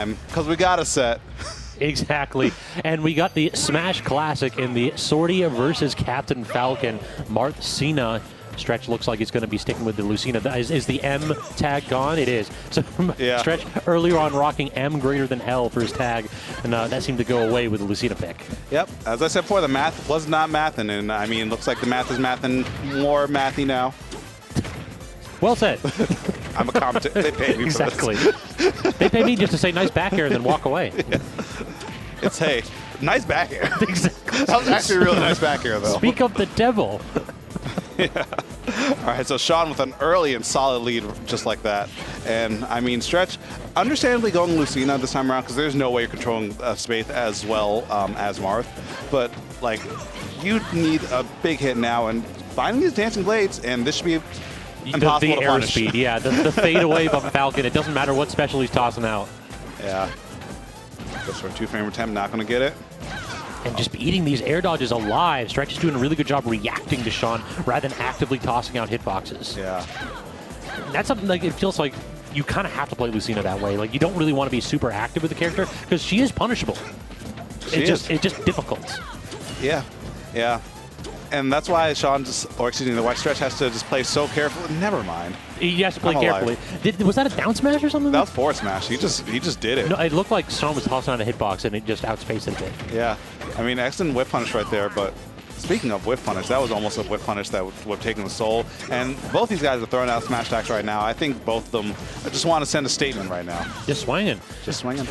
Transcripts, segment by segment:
Because we got a set. Exactly. And we got the Smash Classic in the Sortie versus Captain Falcon. Marth Cena. Stretch looks like he's going to be sticking with the Lucina. Is the M tag gone? It is. So yeah. Stretch earlier on rocking M greater than L for his tag, and that seemed to go away with the Lucina pick. Yep. As I said before, the math was not mathing, and I mean, looks like the math is mathing more mathy now. Well said. I'm a commentator. They pay me exactly. for this. They pay me just to say nice back air and then walk away. Yeah. It's, hey, nice back air. Exactly. That was actually a really nice back air, though. Speak of the devil. Yeah. All right, so Sean with an early and solid lead just like that. And, I mean, Stretch, understandably going Lucina this time around because there's no way you're controlling space as well as Marth. But, like, you need a big hit now, and finding these dancing blades, and this should be impossible to punish. The airspeed, yeah. The fade away of Falcon. It doesn't matter what special he's tossing out. Yeah. Just for a 2-frame attempt, not going to get it. And just eating these air dodges alive. Stretch is doing a really good job reacting to Sean rather than actively tossing out hitboxes. Yeah. That's something like it feels like you kind of have to play Lucina that way. Like you don't really want to be super active with the character because she is punishable. It's just difficult. Yeah. Yeah. And that's why Sean why Stretch has to just play so carefully. Never mind. He has to play carefully. Was that a down smash or something? That was forward smash. He just did it. No, it looked like Sean was tossing out a hitbox and it just outspaced it a bit. Yeah. I mean, excellent whip punish right there, but speaking of whip punish, that was almost a whip punish that would have taken the soul. And both these guys are throwing out smash attacks right now. I think both of them just want to send a statement right now. Just swinging. Just swinging.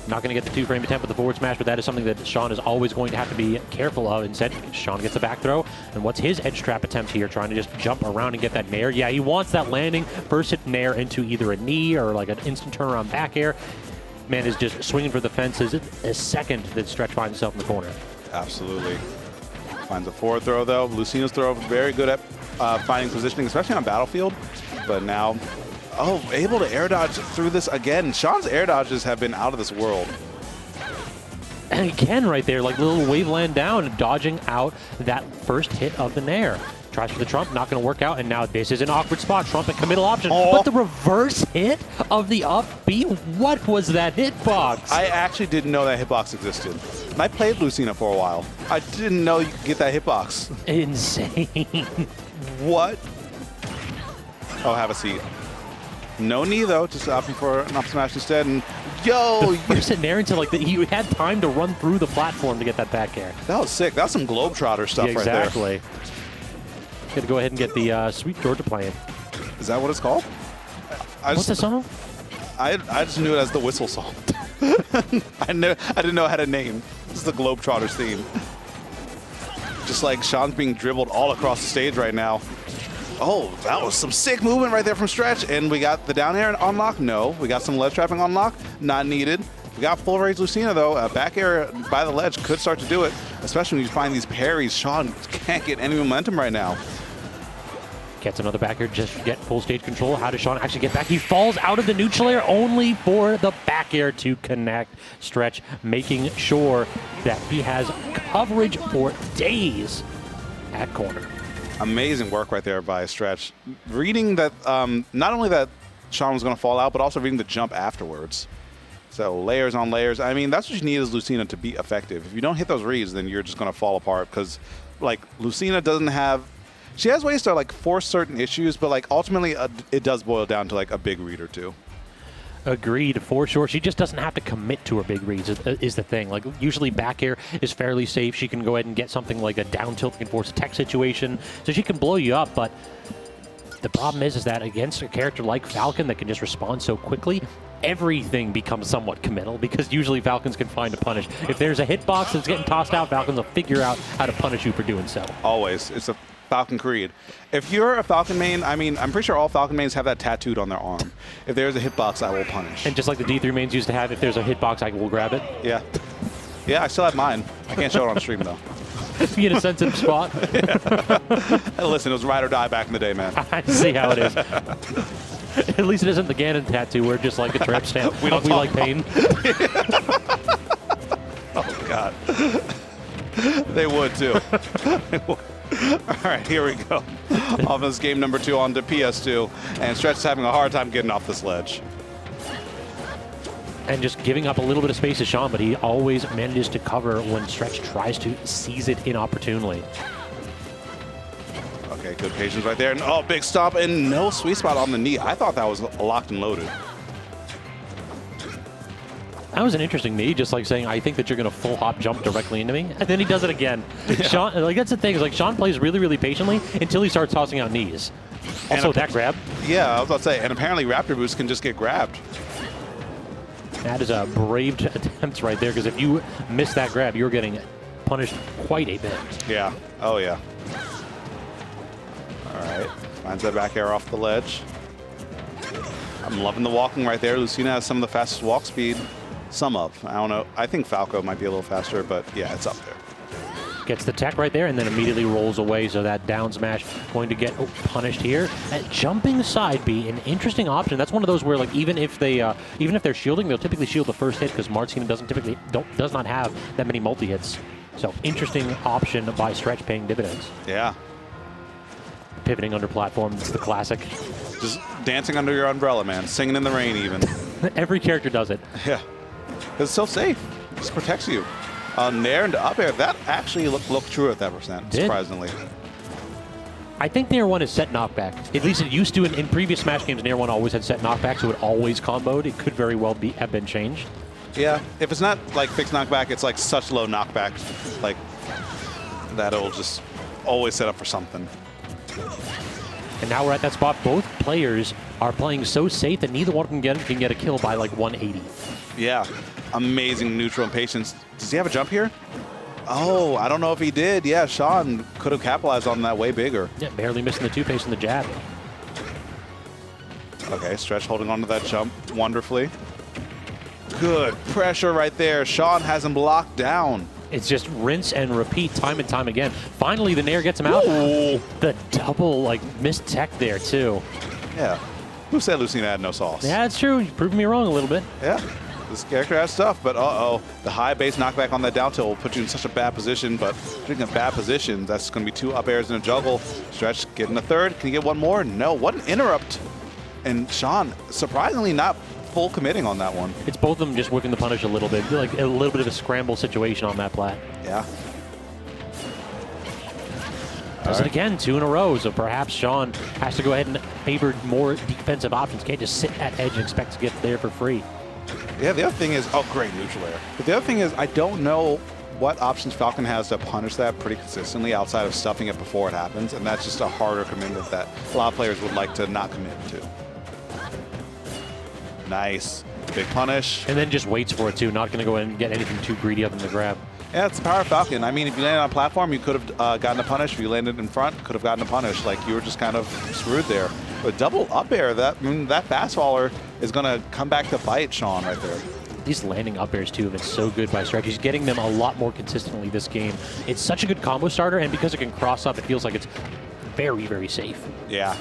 Not going to get the 2-frame attempt with the forward smash, but that is something that Sean is always going to have to be careful of. Instead, Sean gets the back throw. And what's his edge trap attempt here? Trying to just jump around and get that nair. Yeah, he wants that landing. First hit nair into either a knee or like an instant turnaround back air. Man is just swinging for the fences. A second that Stretch finds himself in the corner. Absolutely. Finds a forward throw, though. Lucina's throw very good at finding positioning, especially on Battlefield. But now... oh, able to air dodge through this again. Sean's air dodges have been out of this world. And again, right there, like little waveland down, dodging out that first hit of the nair. Tries for the Trump, not going to work out, and now this is an awkward spot. Trump at committal option, but the reverse hit of the up B, what was that hitbox? I actually didn't know that hitbox existed. I played Lucina for a while. I didn't know you could get that hitbox. Insane. What? Oh, have a seat. No knee, though, just opting for an up smash instead. And yo! First hit nair into like he had time to run through the platform to get that back air. That was sick. That was some Globetrotter stuff right there. Exactly. Got to go ahead and get the Sweet Georgia playing. Is that what it's called? What's the song? I just knew it as the whistle song. I didn't know it had a name. This is the Globetrotters theme. Just like Sean's being dribbled all across the stage right now. Oh, that was some sick movement right there from Stretch. And we got the down air unlock. No. We got some ledge trapping unlock. Not needed. We got full range Lucina, though. Back air by the ledge could start to do it, especially when you find these parries. Sean can't get any momentum right now. Gets another back air just to get full stage control. How does Sean actually get back? He falls out of the neutral air only for the back air to connect. Stretch making sure that he has coverage for days at corner. Amazing work right there by Stretch. Reading that, not only that Sean was going to fall out, but also reading the jump afterwards. So layers on layers. I mean, that's what you need as Lucina to be effective. If you don't hit those reads, then you're just going to fall apart because, like, Lucina doesn't have... she has ways to, like, force certain issues, but, like, ultimately it does boil down to, like, a big read or two. Agreed, for sure. She just doesn't have to commit to her big reads is the thing. Like, usually back air is fairly safe. She can go ahead and get something like a down tilt that can force a tech situation. So she can blow you up, but the problem is that against a character like Falcon that can just respond so quickly, everything becomes somewhat committal because usually Falcons can find a punish. If there's a hitbox that's getting tossed out, Falcons will figure out how to punish you for doing so. Always. It's a Falcon creed. If you're a Falcon main, I mean, I'm pretty sure all Falcon mains have that tattooed on their arm. If there's a hitbox, I will punish. And just like the D3 mains used to have, if there's a hitbox, I will grab it. Yeah. Yeah, I still have mine. I can't show it on stream, though. Be in a sensitive spot. Listen, it was ride or die back in the day, man. I see how it is. At least it isn't the Ganon tattoo where just like a tramp stamp. We like pain. Oh, God. They would, too. All right, here we go. Off this game number 2 on to PS2. And Stretch is having a hard time getting off this ledge. and just giving up a little bit of space to Sean, but he always manages to cover when Stretch tries to seize it inopportunely. Okay, good patience right there. And oh, big stomp and no sweet spot on the knee. I thought that was locked and loaded. That was an interesting knee, just like saying, I think that you're going to full hop jump directly into me. And then he does it again. Yeah. Sean, like, that's the thing, is like Sean plays really, really patiently until he starts tossing out knees. Also, that grab. Yeah, I was about to say, and apparently Raptor Boost can just get grabbed. That is a brave attempt right there, because if you miss that grab, you're getting punished quite a bit. Yeah. Oh, yeah. All right. Finds that back air off the ledge. I'm loving the walking right there. Lucina has some of the fastest walk speed. Some of. I don't know. I think Falco might be a little faster, but yeah, it's up there. Gets the tech right there and then immediately rolls away, so that down smash going to get punished here. That jumping side B, an interesting option. That's one of those where, like, even if they're shielding, they'll typically shield the first hit because Marth does not have that many multi hits. So interesting option by Stretch, paying dividends. Yeah. Pivoting under platform, it's the classic. Just dancing under your umbrella, man. Singing in the rain, even. Every character does it. Yeah. It's so safe. It just protects you. Nair into up air, that actually looked true at that percent, surprisingly. I think Nair 1 is set knockback. At least it used to in previous Smash games. Nair 1 always had set knockback, so it always comboed. It could very well have been changed. Yeah, if it's not like fixed knockback, it's like such low knockback, like that it'll just always set up for something. And now we're at that spot. Both players are playing so safe that neither one can get a kill by like 180. Yeah, amazing neutral and patience. Does he have a jump here? Oh, I don't know if he did. Yeah, Sean could have capitalized on that way bigger. Yeah, barely missing the two-pace and the jab. Okay, Stretch holding on to that jump wonderfully. Good pressure right there. Sean has him blocked down. It's just rinse and repeat time and time again. Finally, the Nair gets him out. Ooh. The double, like, missed tech there, too. Yeah. Who said Lucina had no sauce? Yeah, it's true. You proved me wrong a little bit. Yeah. This character has stuff, but uh-oh. The high base knockback on that down tilt will put you in such a bad position, but speaking of bad positions, that's going to be 2 up airs and a juggle. Stretch getting a third. Can he get one more? No. What an interrupt. And Sean, surprisingly not full committing on that one. It's both of them just whipping the punish a little bit, like a little bit of a scramble situation on that plat. Yeah. Does it again, 2 in a row, so perhaps Sean has to go ahead and favor more defensive options. Can't just sit at edge and expect to get there for free. Yeah, the other thing is, oh, great neutral air. But the other thing is, I don't know what options Falcon has to punish that pretty consistently outside of stuffing it before it happens, and that's just a harder commitment that a lot of players would like to not commit to. Nice. Big punish. And then just waits for it, too. Not going to go in and get anything too greedy other than the grab. Yeah, it's the power of Falcon. I mean, if you landed on a platform, you could have gotten a punish. If you landed in front, could have gotten a punish. Like, you were just kind of screwed there. But double up air, that fast faller is going to come back to bite Sean right there. These landing up airs, too, have been so good by Stretch. He's getting them a lot more consistently this game. It's such a good combo starter, and because it can cross up, it feels like it's very, very safe. Yeah.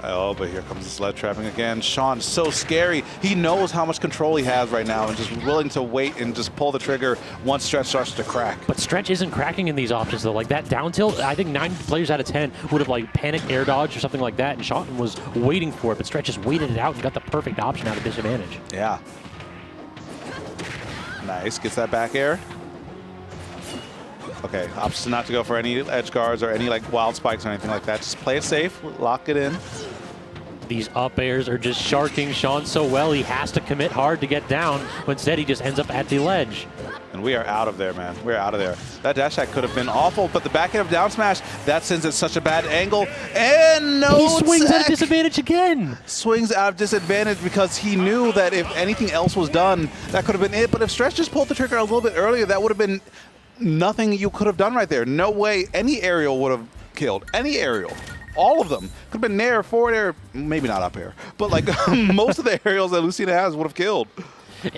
Oh, but here comes the sled trapping again. Sean, so scary. He knows how much control he has right now and just willing to wait and just pull the trigger once Stretch starts to crack. But Stretch isn't cracking in these options, though. Like that down tilt, I think 9 players out of 10 would have like panicked air dodge or something like that, and Sean was waiting for it, but Stretch just waited it out and got the perfect option out of disadvantage. Yeah. Nice. Gets that back air. Okay, option not to go for any edge guards or any like wild spikes or anything like that. Just play it safe, lock it in. These up airs are just sharking Sean so well, he has to commit hard to get down, but instead he just ends up at the ledge. And we are out of there, man. We're out of there. That dash attack could have been awful, but the back end of down smash, that sends it such a bad angle. And no He swings tech. at a disadvantage again. Swings out of disadvantage because he knew that if anything else was done, that could have been it. But if Stretch just pulled the trigger a little bit earlier, that would have been nothing you could have done right there. No way any aerial would have killed. Any aerial. All of them. Could have been nair, forward air, maybe not up air. But like most of the aerials that Lucina has would have killed.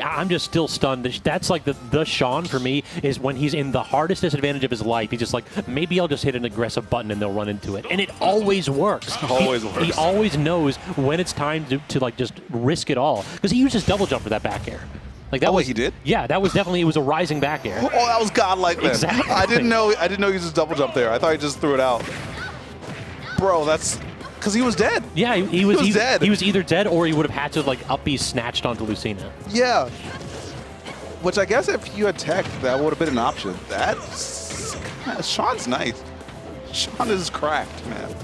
I'm just still stunned. That's like the Sean for me is when he's in the hardest disadvantage of his life. He's just like, maybe I'll just hit an aggressive button and they'll run into it. And it always works. Always works. He always knows when it's time to like just risk it all. Because he used his double jump for that back air. Like that wait, he did? Yeah, that was definitely, it was a rising back air. Oh, that was godlike then. Exactly. I didn't know he just double jumped there. I thought he just threw it out. Bro, that's Because he was dead. Yeah, he was dead. He was either dead or he would have had to like up be snatched onto Lucina. Yeah. Which I guess if you had tech, that would have been an option. That's Sean's nice. Sean is cracked, man.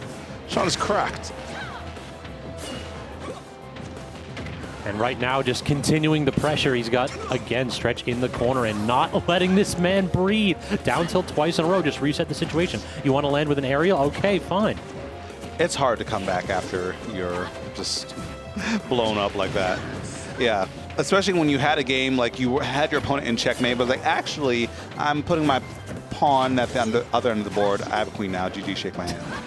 Sean is cracked. And right now, just continuing the pressure he's got, again, Stretch in the corner and not letting this man breathe. Down tilt twice in a row, just reset the situation. You want to land with an aerial? Okay, fine. It's hard to come back after you're just blown up like that. Yeah, especially when you had a game, like you had your opponent in checkmate, but like, actually, I'm putting my pawn at the other end of the board. I have a queen now. GG, shake my hand.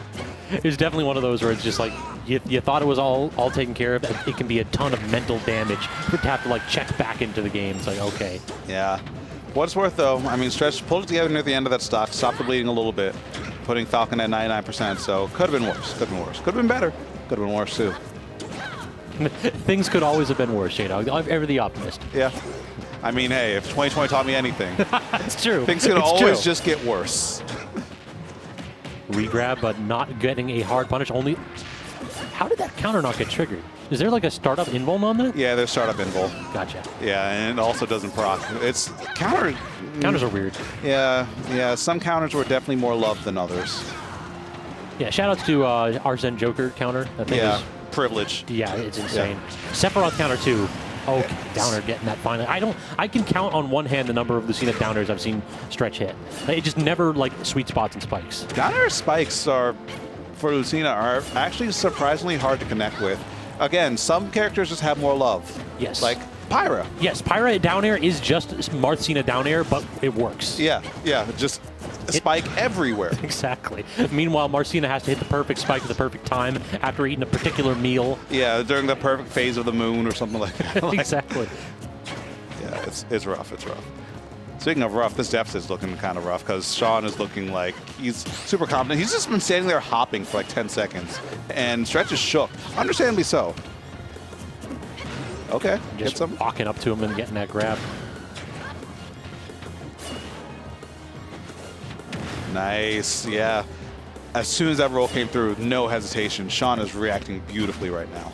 It's definitely one of those where it's just like, you thought it was all taken care of. It can be a ton of mental damage to have to like check back into the game. It's like, okay. Yeah. What it's worth, though, I mean, Stretch pulled it together near the end of that stock, stopped the bleeding a little bit, putting Falcon at 99%, so could have been worse, could have been worse. Could have been better, could have been worse, too. Things could always have been worse, ever the optimist. Yeah. I mean, hey, if 2020 taught me anything, it's true. Things can always just get worse. Regrab, but not getting a hard punish. Only, how did that counter not get triggered? Is there like a startup invul on that? Yeah, there's startup invul. Gotcha. Yeah, and it also doesn't proc. It's counter. Counters are weird. Yeah. Some counters were definitely more loved than others. Yeah, shout outs to our Zen Joker counter. That thing is, privilege. Yeah, it's insane. Yeah. Sephiroth counter too. Okay, downer getting that finally. I can count on one hand the number of Lucina downers I've seen Stretch hit. It just never like sweet spots and spikes. Downer spikes are, for Lucina, are actually surprisingly hard to connect with. Again, some characters just have more love. Yes. Like Pyra. Yes, Pyra down air is just Marthcina down air, but it works. Yeah, just spike everywhere. Exactly. Meanwhile, Marthcina has to hit the perfect spike at the perfect time after eating a particular meal. Yeah, during the perfect phase of the moon or something like that. Exactly. Yeah, it's rough. It's rough. Speaking of rough, this deficit is looking kind of rough because Sean is looking like he's super confident. He's just been standing there hopping for like 10 seconds, and Stretch is shook. Understandably so. Okay, just walking up to him and getting that grab. Nice, yeah. As soon as that roll came through, no hesitation. Sean is reacting beautifully right now.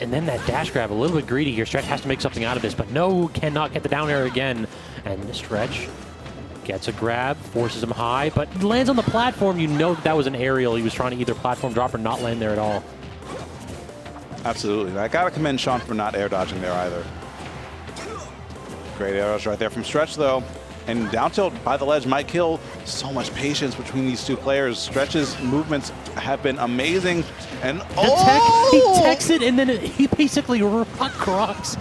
And then that dash grab, a little bit greedy here. Stretch has to make something out of this, but no, cannot get the down air again. And Stretch gets a grab, forces him high, but lands on the platform. You know that was an aerial. He was trying to either platform drop or not land there at all. Absolutely. I got to commend Sean for not air dodging there either. Great air dodge right there from Stretch, though. And down tilt by the ledge might kill. So much patience between these two players. Stretch's movements have been amazing. And he techs it, and then he basically rock rocks.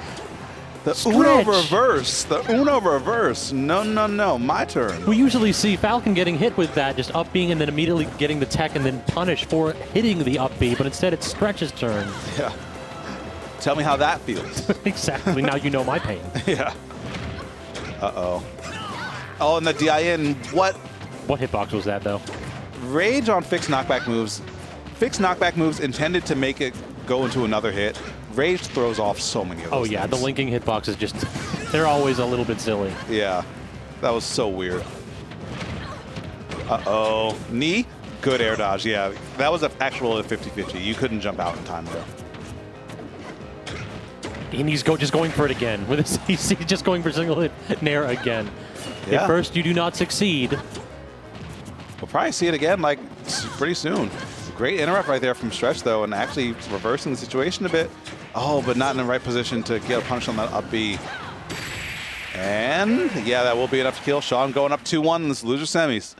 The Uno reverse. The Uno reverse. No. My turn. We usually see Falcon getting hit with that, just up being and then immediately getting the tech and then punish for hitting the up B, but instead it's Stretch's turn. Yeah. Tell me how that feels. Exactly. Now you know my pain. Yeah. Uh-oh. Oh, and the DIN, what? What hitbox was that, though? Rage on fixed knockback moves. Fixed knockback moves intended to make it go into another hit. Rage throws off so many of those things. The linking hitboxes just, they're always a little bit silly. Yeah, that was so weird. Uh-oh. Knee? Good air dodge, yeah. That was an actual 50-50. You couldn't jump out in time there. And he's just going for it again. With his, he's just going for single hit Nair again. Yeah. At first, you do not succeed. We'll probably see it again, like, pretty soon. Great interrupt right there from Stretch, though, and actually reversing the situation a bit. Oh, but not in the right position to get a punish on that up B. And, yeah, that will be enough to kill. Sean going up 2-1 in this loser semis.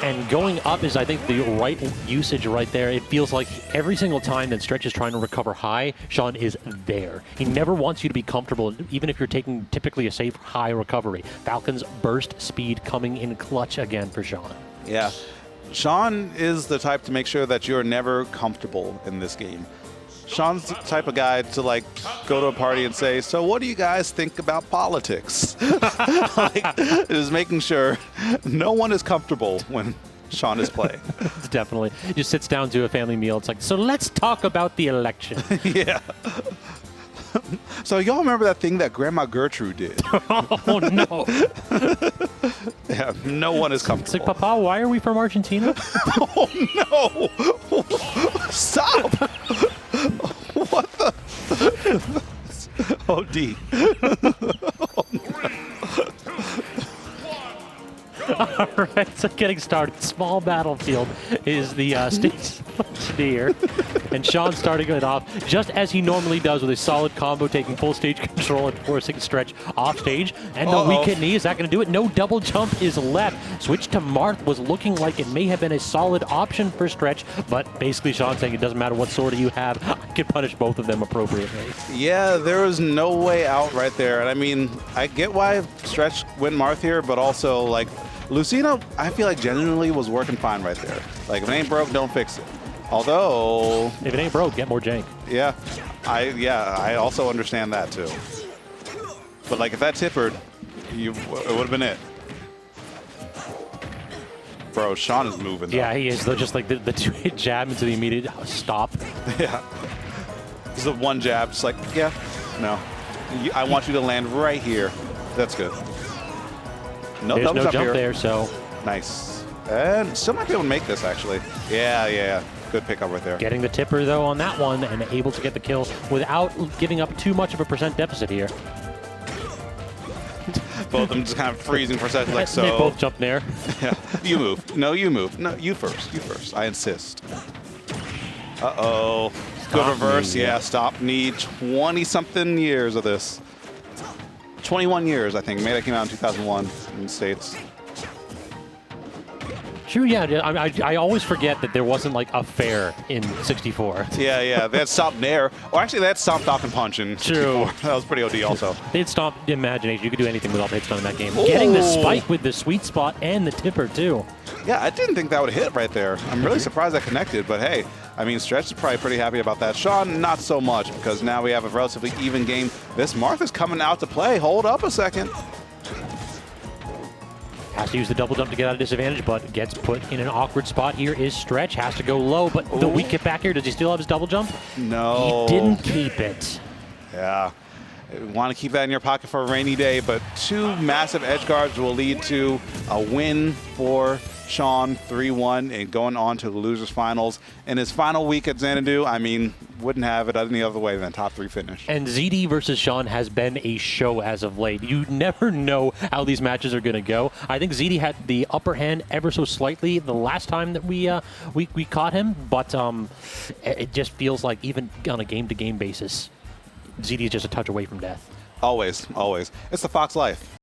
And going up is, I think, the right usage right there. It feels like every single time that Stretch is trying to recover high, Sean is there. He never wants you to be comfortable, even if you're taking typically a safe high recovery. Falcon's burst speed coming in clutch again for Sean. Yeah. Sean is the type to make sure that you're never comfortable in this game. Sean's the type of guy to, like, go to a party and say, so what do you guys think about politics? Like, is making sure no one is comfortable when Sean is playing. Definitely. He just sits down to a family meal. It's like, so let's talk about the election. Yeah. So y'all remember that thing that Grandma Gertrude did? Oh, no. Yeah, no one is It's comfortable. like, Papa, why are we from Argentina? Oh, no! Stop! What the? Oh, D. All right, so getting started. Small battlefield is the stage here. And Sean starting it off just as he normally does with a solid combo, taking full stage control and forcing Stretch off stage. And the weak hit knee, is that going to do it? No double jump is left. Switch to Marth was looking like it may have been a solid option for Stretch, but basically Sean saying it doesn't matter what sword you have, I can punish both of them appropriately. Yeah, there was no way out right there. And I mean, I get why Stretch went Marth here, but also, like, Lucina, I feel like genuinely was working fine right there. Like, if it ain't broke, don't fix it. Although, If it ain't broke, get more jank. yeah, I also understand that too. But like, if that tippered, it would have been it. Bro, Sean is moving. Though. Yeah, he is. Though, just like the two-hit jab into the immediate stop. Yeah. Just the one jab, just like, yeah, no. I want you to land right here. That's good. No There's double no jump jump here. there, so Nice. And still might be able to make this, actually. Yeah. Good pickup right there. getting the tipper, though, on that one and able to get the kill without giving up too much of a percent deficit here. Both of them just kind of freezing for a second, like so. They both jump there. Yeah. You move. No, you move. No, you first. You first. I insist. Uh-oh. Good Stop reverse. knee. Yeah, stop knee. 20-something years of this. 21 years, I think. Maybe that came out in 2001 in the States. True, yeah. I always forget that there wasn't like a fair in 64. Yeah. They had Stomp Nair. Or actually, they had Stomp Falcon Punch in 64. That was pretty OD also. They had stomped imagination. You could do anything with all the hits done in that game. Getting the spike with the sweet spot and the tipper, too. Yeah, I didn't think that would hit right there. I'm really surprised that connected, but hey, I mean, Stretch is probably pretty happy about that. Sean, not so much, because now we have a relatively even game. This Marth is coming out to play. Hold up a second. Has to use the double jump to get out of disadvantage, but gets put in an awkward spot here. Is Stretch, has to go low, but the weak hit back here. Does he still have his double jump? No. He didn't keep it. Yeah. Want to keep that in your pocket for a rainy day, but two massive edge guards will lead to a win for Sean, 3-1, and going on to the losers finals. In his final week at Xanadu, I mean, wouldn't have it any other way than top 3 finish. And ZD versus Sean has been a show as of late. You never know how these matches are going to go. I think ZD had the upper hand ever so slightly the last time that we caught him, but it just feels like even on a game-to-game basis, ZD is just a touch away from death. Always. It's the Fox life.